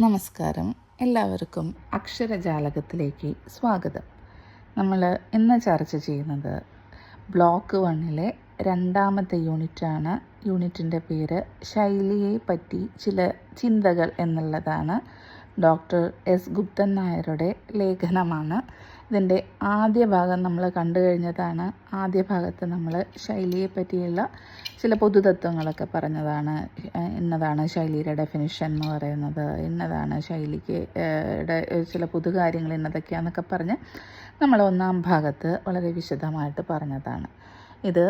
നമസ്കാരം. എല്ലാവർക്കും അക്ഷരജാലകത്തിലേക്ക് സ്വാഗതം. നമ്മൾ ഇന്ന് ചർച്ച ചെയ്യുന്നത് ബ്ലോക്ക് 1-ലെ രണ്ടാമത്തെ യൂണിറ്റാണ്. യൂണിറ്റിൻ്റെ പേര് ശൈലിയെ പറ്റി ചില ചിന്തകൾ എന്നുള്ളതാണ്. ഡോക്ടർ എസ് ഗുപ്തൻ നായരുടെ ലേഖനമാണ്. ഇതിൻ്റെ ആദ്യ ഭാഗം നമ്മൾ കണ്ടു കഴിഞ്ഞതാണ്. ആദ്യ ഭാഗത്ത് നമ്മൾ ശൈലിയെ പറ്റിയുള്ള ചില പൊതുതത്വങ്ങളൊക്കെ പറഞ്ഞതാണ്. ഇന്നതാണ് ശൈലിയുടെ ഡെഫിനിഷൻ എന്ന് പറയുന്നത്, ഇന്നതാണ് ശൈലിക്ക് ചില പൊതു കാര്യങ്ങൾ ഇന്നതൊക്കെയാണെന്നൊക്കെ പറഞ്ഞ് നമ്മൾ ഒന്നാം ഭാഗത്ത് വളരെ വിശദമായിട്ട് പറഞ്ഞതാണ്. ഇത്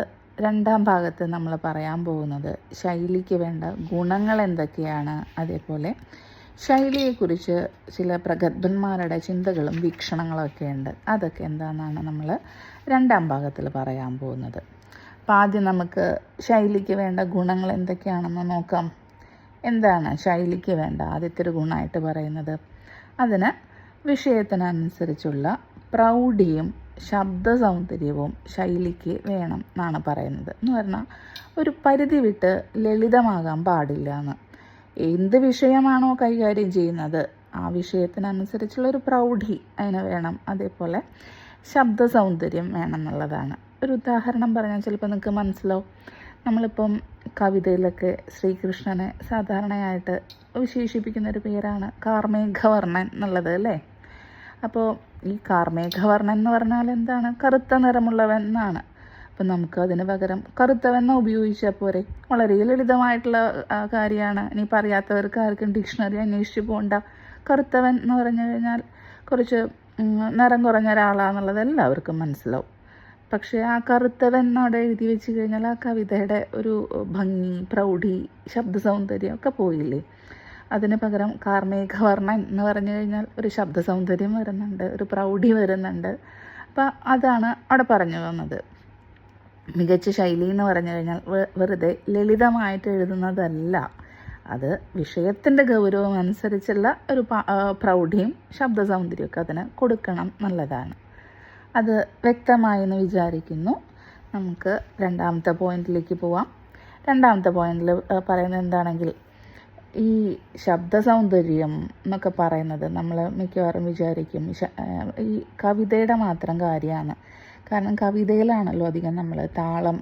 രണ്ടാം ഭാഗത്ത് നമ്മൾ പറയാൻ പോകുന്നത് ശൈലിക്ക് വേണ്ട ഗുണങ്ങൾ എന്തൊക്കെയാണ്, അതേപോലെ ശൈലിയെക്കുറിച്ച് ചില പ്രഗത്ഭന്മാരുടെ ചിന്തകളും വീക്ഷണങ്ങളും ഒക്കെ ഉണ്ട്. അതൊക്കെ എന്താണെന്നാണ് നമ്മൾ രണ്ടാം ഭാഗത്തിൽ പറയാൻ പോകുന്നത്. അപ്പോൾ ആദ്യം നമുക്ക് ശൈലിക്ക് വേണ്ട ഗുണങ്ങൾ എന്തൊക്കെയാണെന്ന് നോക്കാം. എന്താണ് ശൈലിക്ക് വേണ്ട ആദ്യത്തെ ഒരു ഗുണമായിട്ട് പറയുന്നത്? അതിന് വിഷയത്തിനനുസരിച്ചുള്ള പ്രൗഢിയും ശബ്ദ സൗന്ദര്യവും ശൈലിക്ക് വേണം എന്നാണ് പറയുന്നത്. എന്ന് പറഞ്ഞാൽ ഒരു പരിധി വിട്ട് ലളിതമാകാൻ പാടില്ല എന്ന്. എന്ത് വിഷയമാണോ കൈകാര്യം ചെയ്യുന്നത് ആ വിഷയത്തിനനുസരിച്ചുള്ളൊരു പ്രൗഢി അതിന് വേണം. അതേപോലെ ശബ്ദ സൗന്ദര്യം വേണം എന്നുള്ളതാണ്. ഒരു ഉദാഹരണം പറഞ്ഞാൽ ചിലപ്പോൾ നിങ്ങൾക്ക് മനസ്സിലാവും. നമ്മളിപ്പം കവിതയിലൊക്കെ ശ്രീകൃഷ്ണനെ സാധാരണയായിട്ട് വിശേഷിപ്പിക്കുന്നൊരു പേരാണ് കാർമേഘവർണ്ണൻ എന്നുള്ളത്, അല്ലേ? അപ്പോൾ ഈ കാർമേഘവർണ്ണൻ എന്ന് പറഞ്ഞാൽ എന്താണ്? കറുത്ത നിറമുള്ളവൻ എന്നാണ്. അപ്പം നമുക്ക് അതിന് പകരം കറുത്തവെന്ന ഉപയോഗിച്ചാൽ പോരെ. വളരെ ലളിതമായിട്ടുള്ള കാര്യമാണ്. ഇനിയിപ്പോൾ അറിയാത്തവർക്ക് ആർക്കും ഡിക്ഷണറി അന്വേഷിച്ച് പോകണ്ട. കറുത്തവൻ എന്ന് പറഞ്ഞു കഴിഞ്ഞാൽ കുറച്ച് നിറം കുറഞ്ഞ ഒരാളാണെന്നുള്ളത് എല്ലാവർക്കും മനസ്സിലാവും. പക്ഷേ ആ കറുത്തവൻ അവിടെ എഴുതി വെച്ച് കഴിഞ്ഞാൽ ആ കവിതയുടെ ഒരു ഭംഗി, പ്രൗഢി, ശബ്ദ സൗന്ദര്യം ഒക്കെ പോയില്ലേ. അതിന് പകരം കാർമേഘവർണ്ണൻ എന്ന് പറഞ്ഞു കഴിഞ്ഞാൽ ഒരു ശബ്ദ സൗന്ദര്യം വരുന്നുണ്ട്, ഒരു പ്രൗഢി വരുന്നുണ്ട്. അപ്പം അതാണ് അവിടെ പറഞ്ഞു വന്നത്. മികച്ച ശൈലി എന്ന് പറഞ്ഞു കഴിഞ്ഞാൽ വെറുതെ ലളിതമായിട്ട് എഴുതുന്നതല്ല. അത് വിഷയത്തിൻ്റെ ഗൗരവം അനുസരിച്ചുള്ള ഒരു പ്രൗഢിയും ശബ്ദ സൗന്ദര്യമൊക്കെ അതിന് കൊടുക്കണം എന്നുള്ളതാണ്. അത് വ്യക്തമായെന്ന് വിചാരിക്കുന്നു. നമുക്ക് രണ്ടാമത്തെ പോയിന്റിലേക്ക് പോവാം. രണ്ടാമത്തെ പോയിന്റിൽ പറയുന്നത് എന്താണെങ്കിൽ, ഈ ശബ്ദ സൗന്ദര്യം എന്നൊക്കെ പറയുന്നത് നമ്മൾ മിക്കവാറും വിചാരിക്കും ഈ കവിതയുടെ മാത്രം കാര്യമാണ്. കാരണം കവിതയിലാണല്ലോ അധികം നമ്മൾ താളം,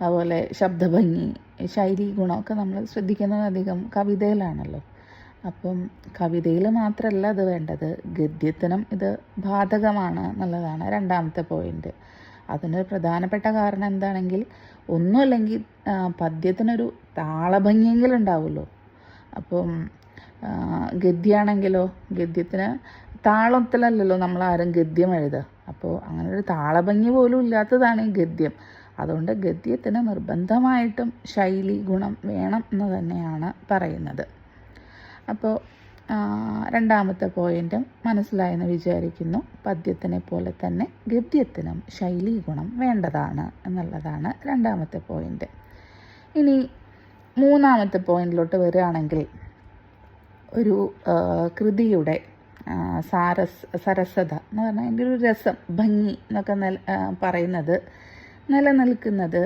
അതുപോലെ ശബ്ദഭംഗി, ശൈലി ഗുണമൊക്കെ നമ്മൾ ശ്രദ്ധിക്കുന്നത് അധികം കവിതയിലാണല്ലോ. അപ്പം കവിതയിൽ മാത്രമല്ല ഇത് വേണ്ടത്, ഗദ്യത്തിനും ഇത് ബാധകമാണ് എന്നുള്ളതാണ് രണ്ടാമത്തെ പോയിന്റ്. അതിന് പ്രധാനപ്പെട്ട കാരണം എന്താണെങ്കിൽ, ഒന്നുമല്ലെങ്കിൽ പദ്യത്തിനൊരു താളഭംഗിയെങ്കിലും ഉണ്ടാവുമല്ലോ. അപ്പം ഗദ്യമാണെങ്കിലോ ഗദ്യത്തിന് താളത്തിലല്ലല്ലോ നമ്മൾ ആരും ഗദ്യം എഴുതുക. അപ്പോൾ അങ്ങനെ ഒരു താളഭംഗി പോലും ഇല്ലാത്തതാണ് ഈ ഗദ്യം. അതുകൊണ്ട് ഗദ്യത്തിന് നിർബന്ധമായിട്ടും ശൈലി ഗുണം വേണം എന്ന് തന്നെയാണ് പറയുന്നത്. അപ്പോൾ രണ്ടാമത്തെ പോയിന്റും മനസ്സിലായെന്ന് വിചാരിക്കുന്നു. പദ്യത്തിനെ പോലെ തന്നെ ഗദ്യത്തിനും ശൈലി ഗുണം വേണ്ടതാണ് എന്നുള്ളതാണ് രണ്ടാമത്തെ പോയിന്റ്. ഇനി മൂന്നാമത്തെ പോയിന്റിലോട്ട് വരികയാണെങ്കിൽ, ഒരു കൃതിയുടെ സരസത എന്ന് പറഞ്ഞാൽ അതിൻ്റെ ഒരു രസം, ഭംഗി എന്നൊക്കെ പറയുന്നത് നിലനിൽക്കുന്നത്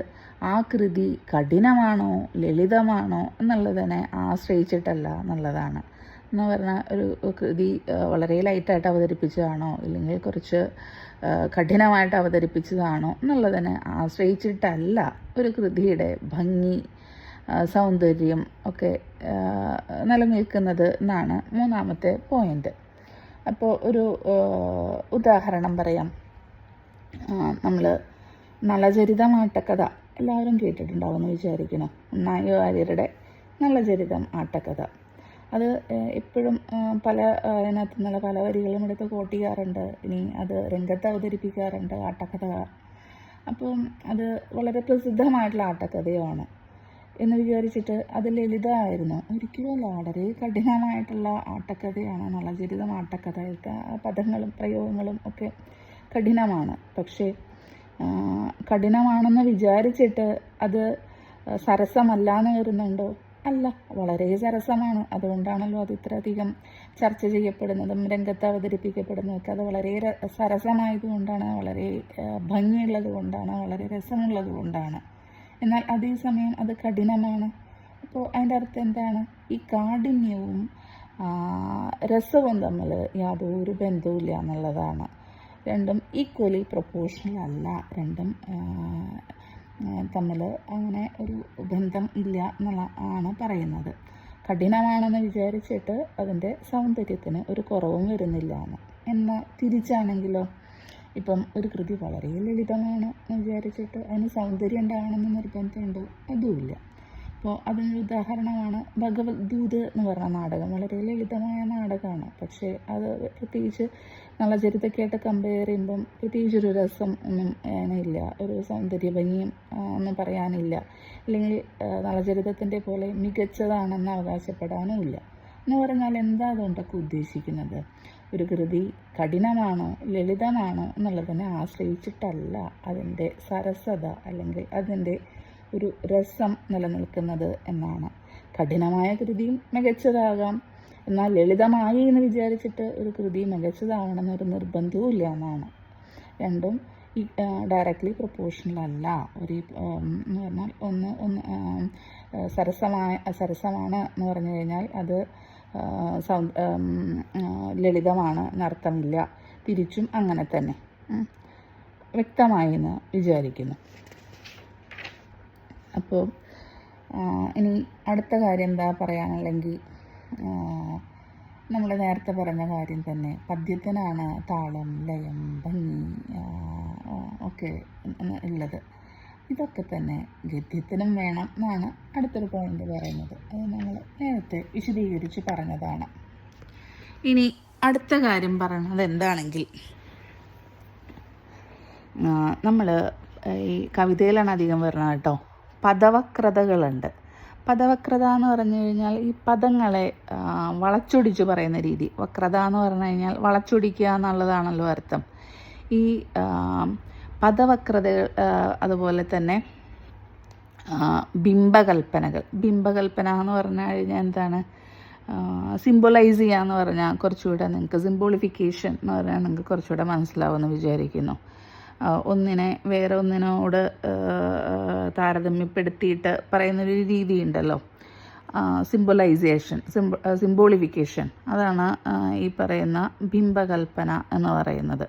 ആ കൃതി കഠിനമാണോ ലളിതമാണോ എന്നുള്ളതിനെ ആശ്രയിച്ചിട്ടല്ല എന്നുള്ളതാണ്. എന്ന് പറഞ്ഞാൽ ഒരു കൃതി വളരെ ലൈറ്റായിട്ട് അവതരിപ്പിച്ചതാണോ ഇല്ലെങ്കിൽ കുറച്ച് കഠിനമായിട്ട് അവതരിപ്പിച്ചതാണോ എന്നുള്ളതിനെ ആശ്രയിച്ചിട്ടല്ല ഒരു കൃതിയുടെ ഭംഗി, സൗന്ദര്യം ഒക്കെ നിലനിൽക്കുന്നത് എന്നാണ് മൂന്നാമത്തെ പോയിന്റ്. അപ്പോൾ ഒരു ഉദാഹരണം പറയാം. നമ്മൾ നളചരിതം ആട്ടക്കഥ എല്ലാവരും കേട്ടിട്ടുണ്ടാവുമെന്ന് വിചാരിക്കുന്നു. ഉണ്ണായി വാര്യരുടെ നളചരിതം ആട്ടക്കഥ. അത് എപ്പോഴും പല അതിനകത്തു നിന്നുള്ള പല വരികളും എടുത്ത് കോട്ട് ചെയ്യാറുണ്ട്. ഇനി അത് രംഗത്ത് അവതരിപ്പിക്കാറുണ്ട് ആട്ടക്കഥ. അപ്പം അത് വളരെ പ്രസിദ്ധമായിട്ടുള്ള ആട്ടക്കഥയാണ് എന്ന് വിചാരിച്ചിട്ട് അത് ലളിതമായിരുന്നു. ഒരിക്കലുമല്ല, വളരെ കഠിനമായിട്ടുള്ള ആട്ടക്കഥയാണ് നളചരിതം ആട്ടക്കഥ. പദങ്ങളും പ്രയോഗങ്ങളും ഒക്കെ കഠിനമാണ്. പക്ഷേ കഠിനമാണെന്ന് വിചാരിച്ചിട്ട് അത് സരസമല്ല എന്ന് വരുന്നുണ്ടോ? അല്ല, വളരെ സരസമാണ്. അതുകൊണ്ടാണല്ലോ അത് ഇത്രയധികം ചർച്ച ചെയ്യപ്പെടുന്നതും രംഗത്ത് അവതരിപ്പിക്കപ്പെടുന്നതൊക്കെ. അത് വളരെ സരസമായതുകൊണ്ടാണ്, വളരെ ഭംഗിയുള്ളത് കൊണ്ടാണ്, വളരെ രസമുള്ളത് കൊണ്ടാണ്. എന്നാൽ അതേസമയം അത് കഠിനമാണ്. അപ്പോൾ അതിൻ്റെ അർത്ഥം എന്താണ്? ഈ കാഠിന്യവും രസവും തമ്മിൽ യാതൊരു ബന്ധവുമില്ല എന്നുള്ളതാണ്. രണ്ടും ഈക്വലി പ്രൊപ്പോർഷണൽ അല്ല, രണ്ടും തമ്മിൽ അങ്ങനെ ഒരു ബന്ധം ഇല്ല എന്നുള്ള ആണ് പറയുന്നത്. കഠിനമാണെന്ന് വിചാരിച്ചിട്ട് അതിൻ്റെ സൗന്ദര്യത്തിന് ഒരു കുറവും വരുന്നില്ല എന്ന്. എന്നാൽ തിരിച്ചാണെങ്കിലോ, ഇപ്പം ഒരു കൃതി വളരെ ലളിതമാണ് എന്ന് വിചാരിച്ചിട്ട് അതിന് സൗന്ദര്യം ഉണ്ടാവണമെന്ന് നിർബന്ധമുണ്ടോ? അതുമില്ല. അപ്പോൾ അതിനൊരു ഉദാഹരണമാണ് ഭഗവത്ഗീത എന്ന് പറഞ്ഞ നാടകം. വളരെ ലളിതമായ നാടകമാണ്, പക്ഷേ അത് പ്രത്യേകിച്ച് നളചരിതമൊക്കെയായിട്ട് കമ്പയർ ചെയ്യുമ്പം പ്രത്യേകിച്ചൊരു രസം ഒന്നും അതിനില്ല, ഒരു സൗന്ദര്യ ഭംഗിയും ഒന്നും പറയാനില്ല, അല്ലെങ്കിൽ നളചരിതത്തിൻ്റെ പോലെ മികച്ചതാണെന്ന് അവകാശപ്പെടാനുമില്ല. എന്ന് പറഞ്ഞാൽ എന്താ അതുകൊണ്ടൊക്കെ ഉദ്ദേശിക്കുന്നത്? ഒരു കൃതി കഠിനമാണോ ലളിതമാണോ എന്നുള്ളതിനെ ആശ്രയിച്ചിട്ടല്ല അതിൻ്റെ സരസത അല്ലെങ്കിൽ അതിൻ്റെ ഒരു രസം നിലനിൽക്കുന്നത് എന്നാണ്. കഠിനമായ കൃതിയും മികച്ചതാകാം, എന്നാൽ ലളിതമായി എന്ന് വിചാരിച്ചിട്ട് ഒരു കൃതി മികച്ചതാകണമെന്നൊരു നിർബന്ധവും ഇല്ല എന്നാണ്. രണ്ടും ഡയറക്റ്റ്ലി പ്രൊപ്പോർഷണൽ അല്ല. ഒരു എന്ന് പറഞ്ഞാൽ ഒന്ന് സരസമാണ് എന്ന് പറഞ്ഞു കഴിഞ്ഞാൽ അത് ലളിതമാണ് എന്നർത്ഥമില്ല. തിരിച്ചും അങ്ങനെ തന്നെ. വ്യക്തമായി എന്ന് വിചാരിക്കുന്നു. അപ്പോൾ ഇനി അടുത്ത കാര്യം എന്താ പറയാനല്ലെങ്കിൽ, നമ്മൾ നേരത്തെ പറഞ്ഞ കാര്യം തന്നെ, പദ്യത്തിനാണ് താളം, ലയം, ഭംഗി ഒക്കെ ഉള്ളത്. ഇതൊക്കെ തന്നെ ഗദ്യത്തിനും വേണം എന്നാണ് അടുത്തൊരു പോയിന്റ് പറയുന്നത്. അത് നമ്മൾ നേരത്തെ വിശദീകരിച്ച് പറഞ്ഞതാണ്. ഇനി അടുത്ത കാര്യം പറയുന്നത് എന്താണെങ്കിൽ, നമ്മൾ ഈ കവിതയിലാണ് അധികം വരുന്നത് കേട്ടോ, പദവക്രതകളുണ്ട്. പദവക്രത എന്ന് പറഞ്ഞു കഴിഞ്ഞാൽ ഈ പദങ്ങളെ വളച്ചൊടിച്ച് പറയുന്ന രീതി. വക്രത എന്ന് പറഞ്ഞു കഴിഞ്ഞാൽ വളച്ചൊടിക്കുക എന്നുള്ളതാണല്ലോ അർത്ഥം. ഈ പദവക്രതകൾ, അതുപോലെ തന്നെ ബിംബകൽപ്പന എന്ന് പറഞ്ഞു കഴിഞ്ഞാൽ എന്താണ്? സിംബോളൈസ് ചെയ്യുക എന്ന് പറഞ്ഞാൽ കുറച്ചുകൂടെ നിങ്ങൾക്ക്, സിംബോളിഫിക്കേഷൻ എന്ന് പറഞ്ഞാൽ നിങ്ങൾക്ക് കുറച്ചുകൂടെ മനസ്സിലാവുമെന്ന് വിചാരിക്കുന്നു. ഒന്നിനെ വേറെ ഒന്നിനോട് താരതമ്യപ്പെടുത്തിയിട്ട് പറയുന്നൊരു രീതി ഉണ്ടല്ലോ, സിംബോളിഫിക്കേഷൻ. അതാണ് ഈ പറയുന്ന ബിംബകൽപ്പന എന്ന് പറയുന്നത്.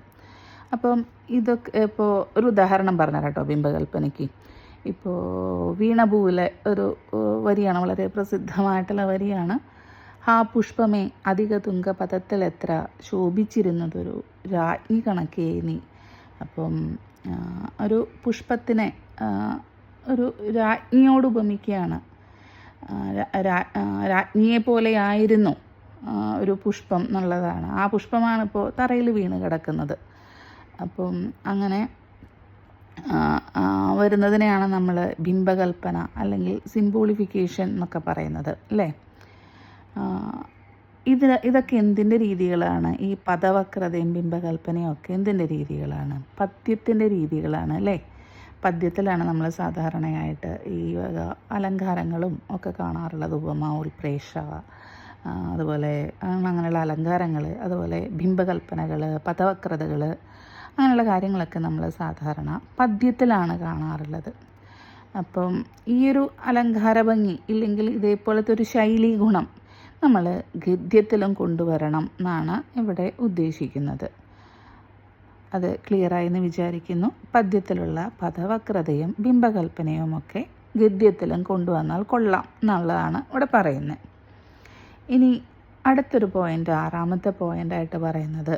അപ്പം ഇതൊക്കെ ഇപ്പോൾ ഒരു ഉദാഹരണം പറഞ്ഞ കേട്ടോ ബിംബകൽപ്പനയ്ക്ക്. ഇപ്പോൾ വീണപൂവിലെ ഒരു വരിയാണ്, വളരെ പ്രസിദ്ധമായിട്ടുള്ള വരിയാണ്. ഹാ പുഷ്പമേ അധിക തുങ്കപദത്തിലെത്ര ശോഭിച്ചിരുന്നതൊരു രാജ്ഞി കണക്കേ നീ. അപ്പം ഒരു പുഷ്പത്തിനെ ഒരു രാജ്ഞിയോട് ഉപമിക്കുകയാണ്. രാജ്ഞിയെ പോലെയായിരുന്നു ഒരു പുഷ്പം എന്നുള്ളതാണ്. ആ പുഷ്പമാണിപ്പോൾ തറയിൽ വീണ് കിടക്കുന്നത്. അപ്പം അങ്ങനെ വരുന്നതിനെയാണ് നമ്മൾ ബിംബകൽപ്പന അല്ലെങ്കിൽ സിംബോളിഫിക്കേഷൻ എന്നൊക്കെ പറയുന്നത് അല്ലേ. ഇതൊക്കെ എന്തിൻ്റെ രീതികളാണ്? ഈ പദവക്രതയും ബിംബകൽപ്പനയും ഒക്കെ എന്തിൻ്റെ രീതികളാണ്? പദ്യത്തിൻ്റെ രീതികളാണ് അല്ലേ. പദ്യത്തിലാണ് നമ്മൾ സാധാരണയായിട്ട് ഈ വക അലങ്കാരങ്ങളും ഒക്കെ കാണാറുള്ളത്. ഉപമ, ഉൽപ്രേക്ഷ, അതുപോലെ അങ്ങനെയുള്ള അലങ്കാരങ്ങൾ, അതുപോലെ ബിംബകൽപ്പനകൾ, പദവക്രതകൾ, അങ്ങനെയുള്ള കാര്യങ്ങളൊക്കെ നമ്മൾ സാധാരണ പദ്യത്തിലാണ് കാണാറുള്ളത്. അപ്പം ഈ ഒരു അലങ്കാര ഭംഗി ഇല്ലെങ്കിൽ ഇതേപോലത്തെ ഒരു ശൈലീ ഗുണം നമ്മൾ ഗദ്യത്തിലും കൊണ്ടുവരണം എന്നാണ് ഇവിടെ ഉദ്ദേശിക്കുന്നത്. അത് ക്ലിയറായി എന്ന് വിചാരിക്കുന്നു. പദ്യത്തിലുള്ള പദവക്രതയും ബിംബകൽപ്പനയും ഒക്കെ ഗദ്യത്തിലും കൊണ്ടുവന്നാൽ കൊള്ളാം എന്നുള്ളതാണ് ഇവിടെ പറയുന്നത്. ഇനി അടുത്തൊരു പോയിൻ്റ്, ആറാമത്തെ പോയിൻ്റായിട്ട് പറയുന്നത്,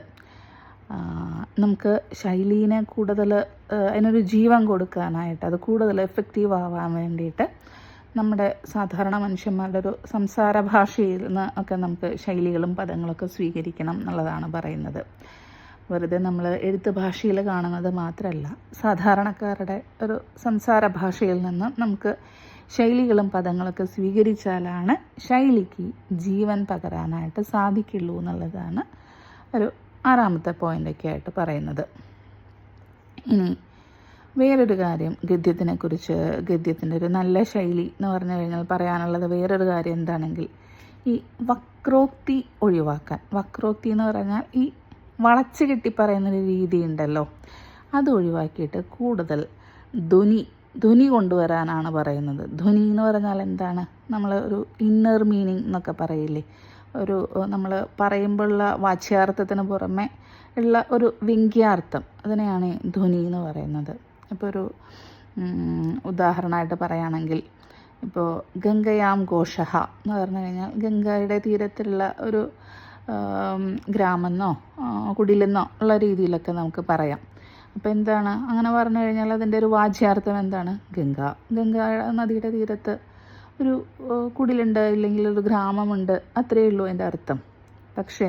നമുക്ക് ശൈലീനെ കൂടുതൽ അതിനൊരു ജീവൻ കൊടുക്കാനായിട്ട്, അത് കൂടുതൽ എഫക്റ്റീവ് ആവാൻ വേണ്ടിയിട്ട് നമ്മുടെ സാധാരണ മനുഷ്യന്മാരുടെ ഒരു സംസാര ഭാഷയിൽ നിന്ന് ഒക്കെ നമുക്ക് ശൈലികളും പദങ്ങളൊക്കെ സ്വീകരിക്കണം എന്നുള്ളതാണ് പറയുന്നത്. വെറുതെ നമ്മൾ എഴുത്ത് ഭാഷയിൽ കാണുന്നത് മാത്രമല്ല, സാധാരണക്കാരുടെ ഒരു സംസാര ഭാഷയിൽ നിന്ന് നമുക്ക് ശൈലികളും പദങ്ങളൊക്കെ സ്വീകരിച്ചാലാണ് ശൈലിക്ക് ജീവൻ പകരാനായിട്ട് സാധിക്കുള്ളൂ എന്നുള്ളതാണ് ഒരു ആറാമത്തെ പോയിൻ്റൊക്കെ ആയിട്ട് പറയുന്നത്. ഇനി വേറൊരു കാര്യം ഗദ്യത്തിനെക്കുറിച്ച്, ഗദ്യത്തിൻ്റെ ഒരു നല്ല ശൈലി എന്ന് പറഞ്ഞു കഴിഞ്ഞാൽ പറയാനുള്ളത് വേറൊരു കാര്യം എന്താണെങ്കിൽ, ഈ വക്രോക്തി ഒഴിവാക്കാൻ. വക്രോക്തി എന്ന് പറഞ്ഞാൽ ഈ വളച്ച് കെട്ടി പറയുന്നൊരു രീതി ഉണ്ടല്ലോ, അത് ഒഴിവാക്കിയിട്ട് കൂടുതൽ ധ്വനി കൊണ്ടുവരാനാണ് പറയുന്നത്. ധ്വനി എന്ന് പറഞ്ഞാൽ എന്താണ്? നമ്മൾ ഒരു ഇന്നർ മീനിങ് എന്നൊക്കെ പറയില്ലേ, ഒരു നമ്മൾ പറയുമ്പോഴുള്ള വാച്യാർത്ഥത്തിന് പുറമെ ഉള്ള ഒരു വ്യംഗ്യാർത്ഥം, അതിനെയാണ് ഈ ധ്വനി എന്ന് പറയുന്നത്. ഇപ്പോൾ ഒരു ഉദാഹരണമായിട്ട് പറയുകയാണെങ്കിൽ, ഇപ്പോൾ ഗംഗയാം ഘോഷഃ എന്ന് പറഞ്ഞു കഴിഞ്ഞാൽ ഗംഗയുടെ തീരത്തുള്ള ഒരു ഗ്രാമെന്നോ കുടിലെന്നോ ഉള്ള രീതിയിലൊക്കെ നമുക്ക് പറയാം. അപ്പോൾ എന്താണ് അങ്ങനെ പറഞ്ഞു കഴിഞ്ഞാൽ അതിൻ്റെ ഒരു വാച്യാർത്ഥം എന്താണ്? ഗംഗ നദിയുടെ തീരത്ത് ഒരു കുടിലുണ്ട്, ഇല്ലെങ്കിൽ ഒരു ഗ്രാമമുണ്ട്, അത്രയേ ഉള്ളൂ എൻ്റെ അർത്ഥം. പക്ഷേ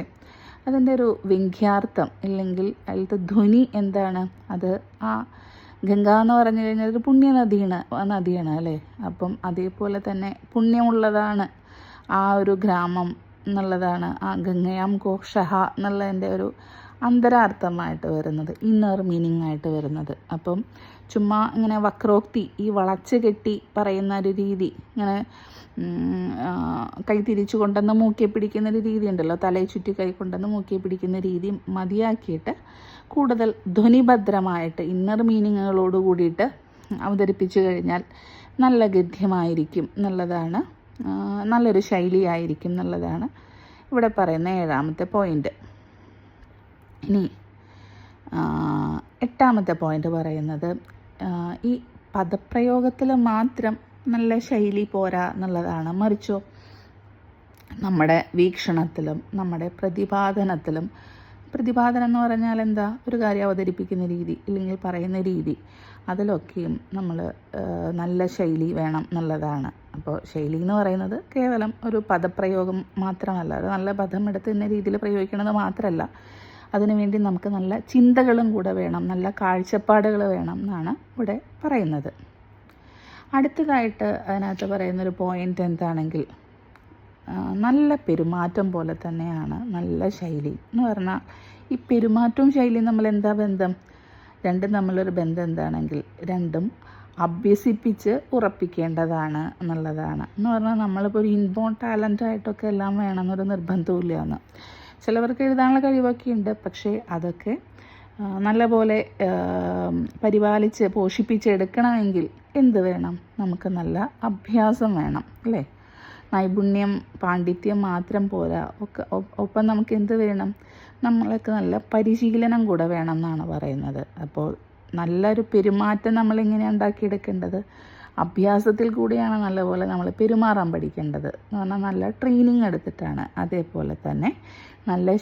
അതിൻ്റെ ഒരു വ്യംഗ്യാർത്ഥം ഇല്ലെങ്കിൽ അതിലത്തെ ധ്വനി എന്താണ്? അത് ആ ഗംഗ എന്ന് പറഞ്ഞു കഴിഞ്ഞാൽ ഒരു നദിയാണ് അല്ലേ? അപ്പം അതേപോലെ തന്നെ പുണ്യമുള്ളതാണ് ആ ഒരു ഗ്രാമം എന്നുള്ളതാണ് ആ ഗംഗയാം ഘോഷഃ എന്നുള്ളതിൻ്റെ ഒരു അന്തരാർത്ഥമായിട്ട് വരുന്നത്, ഇന്നർ മീനിങ് ആയിട്ട് വരുന്നത്. അപ്പം ചുമ്മാ ഇങ്ങനെ വക്രോക്തി, ഈ വളച്ച് കെട്ടി പറയുന്ന ഒരു രീതി, ഇങ്ങനെ കൈ തിരിച്ചു കൊണ്ടുവന്ന് മൂക്കിയെ പിടിക്കുന്ന ഒരു രീതി ഉണ്ടല്ലോ, തലയെ ചുറ്റി കൈ കൊണ്ടുവന്ന് മൂക്കിയെ പിടിക്കുന്ന രീതി മതിയാക്കിയിട്ട് കൂടുതൽ ധ്വനിഭദ്രമായിട്ട് ഇന്നർ മീനിങ്ങുകളോട് കൂടിയിട്ട് അവതരിപ്പിച്ചു കഴിഞ്ഞാൽ നല്ല ഗദ്യമായിരിക്കും എന്നുള്ളതാണ്, നല്ലൊരു ശൈലിയായിരിക്കും എന്നുള്ളതാണ് ഇവിടെ പറയുന്ന 7ാമത്തെ പോയിൻ്റ്. ഇനി 8ാമത്തെ പോയിൻ്റ് പറയുന്നത് ഈ പദപ്രയോഗത്തിൽ മാത്രം നല്ല ശൈലി പോരാ എന്നുള്ളതാണ്. മറിച്ചോ നമ്മുടെ വീക്ഷണത്തിലും നമ്മുടെ പ്രതിപാദനം എന്ന് പറഞ്ഞാൽ എന്താ? ഒരു കാര്യം അവതരിപ്പിക്കുന്ന രീതി ഇല്ലെങ്കിൽ പറയുന്ന രീതി, അതിലൊക്കെയും നമ്മൾ നല്ല ശൈലി വേണം എന്നുള്ളതാണ്. അപ്പോൾ ശൈലി എന്ന് പറയുന്നത് കേവലം ഒരു പദപ്രയോഗം മാത്രമല്ല, അത് നല്ല പദം എടുത്ത് ഇന്ന രീതിയിൽ പ്രയോഗിക്കണമെന്ന് മാത്രമല്ല, അതിനുവേണ്ടി നമുക്ക് നല്ല ചിന്തകളും കൂടെ വേണം, നല്ല കാഴ്ചപ്പാടുകൾ വേണം എന്നാണ് ഇവിടെ പറയുന്നത്. അടുത്തതായിട്ട് അതിനകത്ത് പറയുന്നൊരു പോയിൻ്റ് എന്താണെങ്കിൽ, നല്ല പെരുമാറ്റം പോലെ തന്നെയാണ് നല്ല ശൈലി എന്ന് പറഞ്ഞാൽ, ഈ പെരുമാറ്റവും ശൈലിയും നമ്മൾ എന്താ ബന്ധം? രണ്ടും തമ്മിലൊരു ബന്ധം എന്താണെങ്കിൽ, രണ്ടും അഭ്യസിപ്പിച്ച് ഉറപ്പിക്കേണ്ടതാണ് എന്നുള്ളതാണ്. എന്ന് പറഞ്ഞാൽ നമ്മളിപ്പോൾ ഒരു ഇൻബോൺ ടാലൻ്റായിട്ടൊക്കെ എല്ലാം വേണമെന്നൊരു നിർബന്ധമില്ല എന്ന്. ചിലവർക്ക് എഴുതാനുള്ള കഴിവൊക്കെ ഉണ്ട്, പക്ഷേ അതൊക്കെ നല്ലപോലെ പരിപാലിച്ച് പോഷിപ്പിച്ചെടുക്കണമെങ്കിൽ എന്ത് വേണം? നമുക്ക് നല്ല അഭ്യാസം വേണം അല്ലേ? നൈപുണ്യം പാണ്ഡിത്യം മാത്രം പോരാ, ഒപ്പം നമുക്ക് എന്ത് വേണം? നമ്മൾക്ക് നല്ല പരിശീലനം കൂടെ വേണം എന്നാണ് പറയുന്നത്. അപ്പോൾ നല്ലൊരു പെരുമാറ്റം നമ്മളിങ്ങനെ ഉണ്ടാക്കിയെടുക്കേണ്ടത് അഭ്യാസത്തിൽ കൂടിയാണ്. നല്ലപോലെ നമ്മൾ പെരുമാറാൻ പഠിക്കേണ്ടത് എന്ന് പറഞ്ഞാൽ നല്ല ട്രെയിനിങ് എടുത്തിട്ടാണ്. അതേപോലെ തന്നെ നല്ല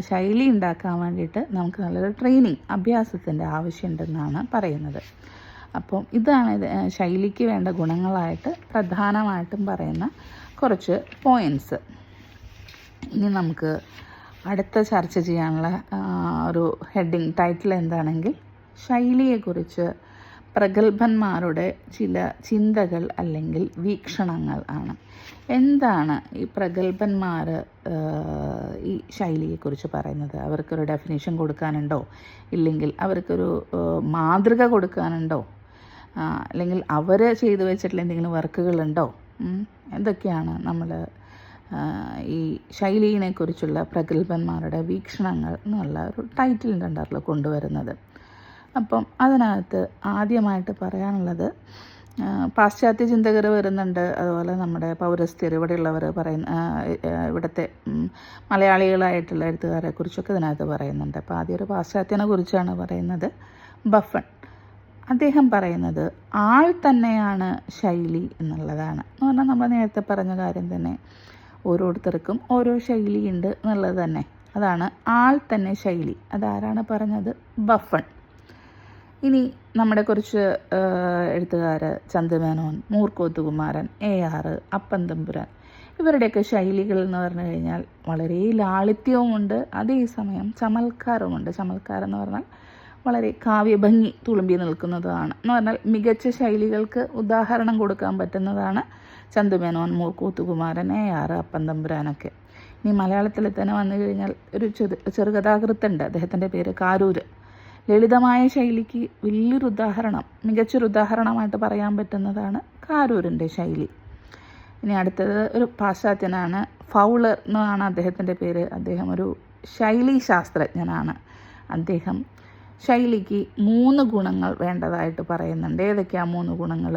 ശൈലി ഉണ്ടാക്കാൻ വേണ്ടിയിട്ട് നമുക്ക് നല്ലൊരു ട്രെയിനിങ്, അഭ്യാസത്തിൻ്റെ ആവശ്യമുണ്ടെന്നാണ് പറയുന്നത്. അപ്പം ഇതാണ് ശൈലിക്ക് വേണ്ട ഗുണങ്ങളായിട്ട് പ്രധാനമായിട്ടും പറയുന്ന കുറച്ച് പോയിൻറ്റ്സ്. ഇനി നമുക്ക് അടുത്ത ചർച്ച ചെയ്യാനുള്ള ഒരു ഹെഡിങ് ടൈറ്റിൽ എന്താണെങ്കിൽ, ശൈലിയെക്കുറിച്ച് പ്രഗത്ഭന്മാരുടെ ചില ചിന്തകൾ അല്ലെങ്കിൽ വീക്ഷണങ്ങൾ ആണ്. എന്താണ് ഈ പ്രഗത്ഭന്മാർ ഈ ശൈലിയെക്കുറിച്ച് പറയുന്നത്? അവർക്കൊരു ഡെഫിനിഷൻ കൊടുക്കാനുണ്ടോ? ഇല്ലെങ്കിൽ അവർക്കൊരു മാതൃക കൊടുക്കാനുണ്ടോ? അല്ലെങ്കിൽ അവർ ചെയ്തു വെച്ചിട്ടുള്ള എന്തെങ്കിലും വർക്കുകളുണ്ടോ? എന്തൊക്കെയാണ് നമ്മൾ ഈ ശൈലിനെക്കുറിച്ചുള്ള പ്രഗത്ഭന്മാരുടെ വീക്ഷണങ്ങൾ എന്നുള്ള ഒരു ടൈറ്റിലിൻ്റെ അണ്ടറിൽ കൊണ്ടുവരുന്നത്. അപ്പം അതിനകത്ത് ആദ്യമായിട്ട് പറയാനുള്ളത്, പാശ്ചാത്യ ചിന്തകർ വരുന്നുണ്ട്, അതുപോലെ നമ്മുടെ പൗരസ്ത്യർ, ഇവിടെയുള്ളവർ ഇവിടുത്തെ മലയാളികളായിട്ടുള്ള എഴുത്തുകാരെ കുറിച്ചൊക്കെ ഇതിനകത്ത് പറയുന്നുണ്ട്. അപ്പോൾ ആദ്യം ഒരു പാശ്ചാത്യനെ കുറിച്ചാണ് പറയുന്നത്, ബഫൺ. അദ്ദേഹം പറയുന്നത് ആൾ തന്നെയാണ് ശൈലി എന്നുള്ളതാണ്. എന്ന് പറഞ്ഞാൽ നമ്മൾ നേരത്തെ പറഞ്ഞ കാര്യം തന്നെ, ഓരോരുത്തർക്കും ഓരോ ശൈലിയുണ്ട് എന്നുള്ളത് തന്നെ, അതാണ് ആൾ തന്നെ ശൈലി. അതാരാണ് പറഞ്ഞത്? ബഫൺ. ഇനി നമ്മുടെ കുറച്ച് എഴുത്തുകാർ, ചന്തുമേനോൻ, മൂർക്കോത്തുകുമാരൻ, AR, അപ്പൻ തമ്പുരാൻ, ഇവരുടെയൊക്കെ ശൈലികൾ എന്ന് പറഞ്ഞു കഴിഞ്ഞാൽ വളരെ ലാളിത്യവുമുണ്ട്, അതേസമയം ചമൽക്കാരവുമുണ്ട്. ചമൽക്കാരം എന്ന് പറഞ്ഞാൽ വളരെ കാവ്യഭംഗി തുളുമ്പി നിൽക്കുന്നതാണ്. എന്ന് പറഞ്ഞാൽ മികച്ച ശൈലികൾക്ക് ഉദാഹരണം കൊടുക്കാൻ പറ്റുന്നതാണ് ചന്തുമേനോൻ, മൂർക്കോത്തുകുമാരൻ, AR, അപ്പൻ തമ്പുരാനൊക്കെ. ഇനി മലയാളത്തിൽ തന്നെ വന്നു കഴിഞ്ഞാൽ ഒരു ചെറുകഥാകൃത്തുണ്ട്, അദ്ദേഹത്തിൻ്റെ പേര് കാരൂർ. ലളിതമായ ശൈലിക്ക് വലിയൊരു ഉദാഹരണം, മികച്ചൊരു ഉദാഹരണമായിട്ട് പറയാൻ പറ്റുന്നതാണ് കാരൂരിൻ്റെ ശൈലി. ഇനി അടുത്തത് ഒരു പാശ്ചാത്യനാണ്, ഫൗളർ എന്നാണ് അദ്ദേഹത്തിൻ്റെ പേര്. അദ്ദേഹം ഒരു ശൈലി ശാസ്ത്രജ്ഞനാണ്. അദ്ദേഹം ശൈലിക്ക് 3 ഗുണങ്ങൾ വേണ്ടതായിട്ട് പറയുന്നുണ്ട്. ഏതൊക്കെയാണ് 3 ഗുണങ്ങൾ?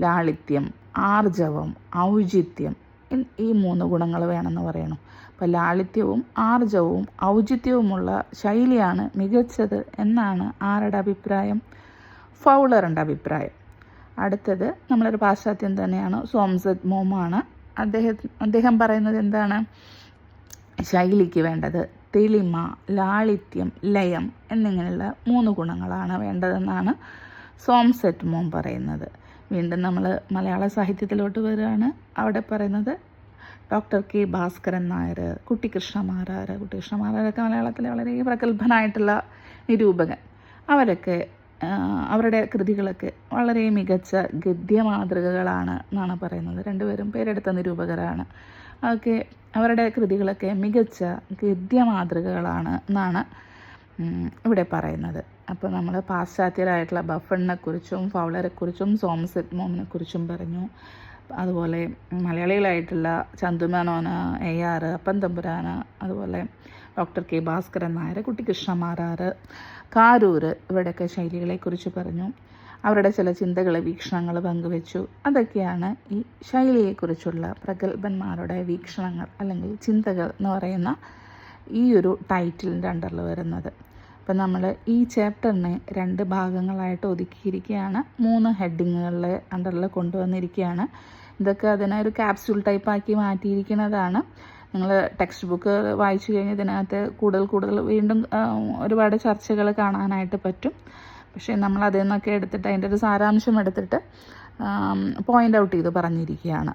ലാളിത്യം, ആർജവം, ഔചിത്യം. ഈ 3 ഗുണങ്ങൾ വേണമെന്ന് പറയണം. അപ്പോൾ ലാളിത്യവും ആർജവവും ഔചിത്യവുമുള്ള ശൈലിയാണ് മികച്ചത് എന്നാണ് ആരുടെ അഭിപ്രായം? ഫൗളറിൻ്റെ അഭിപ്രായം. അടുത്തത് നമ്മളൊരു പാശ്ചാത്യം തന്നെയാണ്, സോംസെറ്റ് മോമാണ്. അദ്ദേഹം പറയുന്നത് എന്താണ്? ശൈലിക്ക് വേണ്ടത് തെളിമ, ലാളിത്യം, ലയം എന്നിങ്ങനെയുള്ള 3 ഗുണങ്ങളാണ് വേണ്ടതെന്നാണ് സോംസെറ്റ് മോം പറയുന്നത്. വീണ്ടും നമ്മൾ മലയാള സാഹിത്യത്തിലോട്ട് വരികയാണ്. അവിടെ പറയുന്നത് ഡോക്ടർ കെ ഭാസ്കരൻ നായർ, കുട്ടിക്കൃഷ്ണമാരാരൊക്കെ മലയാളത്തിലെ വളരെ പ്രഗത്ഭനായിട്ടുള്ള നിരൂപകൻ. അവരൊക്കെ അവരുടെ കൃതികളൊക്കെ വളരെ മികച്ച ഗദ്യമാതൃകകളാണ് എന്നാണ് പറയുന്നത്. രണ്ടുപേരും പേരെടുത്ത നിരൂപകരാണ്. അതൊക്കെ അവരുടെ കൃതികളൊക്കെ മികച്ച ഗദ്യമാതൃകകളാണ് എന്നാണ് ഇവിടെ പറയുന്നത്. അപ്പോൾ നമ്മൾ പാശ്ചാത്യരായിട്ടുള്ള ബഫണിനെക്കുറിച്ചും ഫൗളറെക്കുറിച്ചും സോമർസെറ്റ് മോമിനെക്കുറിച്ചും പറഞ്ഞു. അതുപോലെ മലയാളികളായിട്ടുള്ള ചന്തുമേനോൻ, AR അപ്പൻ തമ്പുരാൻ, അതുപോലെ ഡോക്ടർ കെ ഭാസ്കരൻ നായർ, കുട്ടിക്കൃഷ്ണമാരാർ, കാരൂർ, ഇവരുടെയൊക്കെ ശൈലികളെക്കുറിച്ച് പറഞ്ഞു. അവരുടെ ചില ചിന്തകൾ, വീക്ഷണങ്ങൾ പങ്കുവെച്ചു. അതൊക്കെയാണ് ഈ ശൈലിയെക്കുറിച്ചുള്ള പ്രഗത്ഭന്മാരുടെ വീക്ഷണങ്ങൾ അല്ലെങ്കിൽ ചിന്തകൾ എന്ന് പറയുന്ന ഈ ഒരു ടൈറ്റിലിൻ്റെ അണ്ടറിൽ വരുന്നത്. അപ്പം നമ്മൾ ഈ ചാപ്റ്ററിനെ 2 ഭാഗങ്ങളായിട്ട് ഒതുക്കിയിരിക്കുകയാണ്. 3 ഹെഡിങ്ങുകളിൽ അണ്ടറിൽ കൊണ്ടുവന്നിരിക്കുകയാണ്. ഇതൊക്കെ അതിനെ ഒരു ക്യാപ്സ്യൂൾ ടൈപ്പാക്കി മാറ്റിയിരിക്കുന്നതാണ്. നിങ്ങൾ ടെക്സ്റ്റ് ബുക്ക് വായിച്ചു കഴിഞ്ഞാൽ ഇതിനകത്ത് കൂടുതൽ വീണ്ടും ഒരുപാട് ചർച്ചകൾ കാണാനായിട്ട് പറ്റും. പക്ഷേ നമ്മൾ അതിൽ നിന്നൊക്കെ എടുത്തിട്ട് അതിൻ്റെ ഒരു സാരാംശം എടുത്തിട്ട് പോയിൻ്റ് ഔട്ട് ചെയ്ത് പറഞ്ഞിരിക്കുകയാണ്.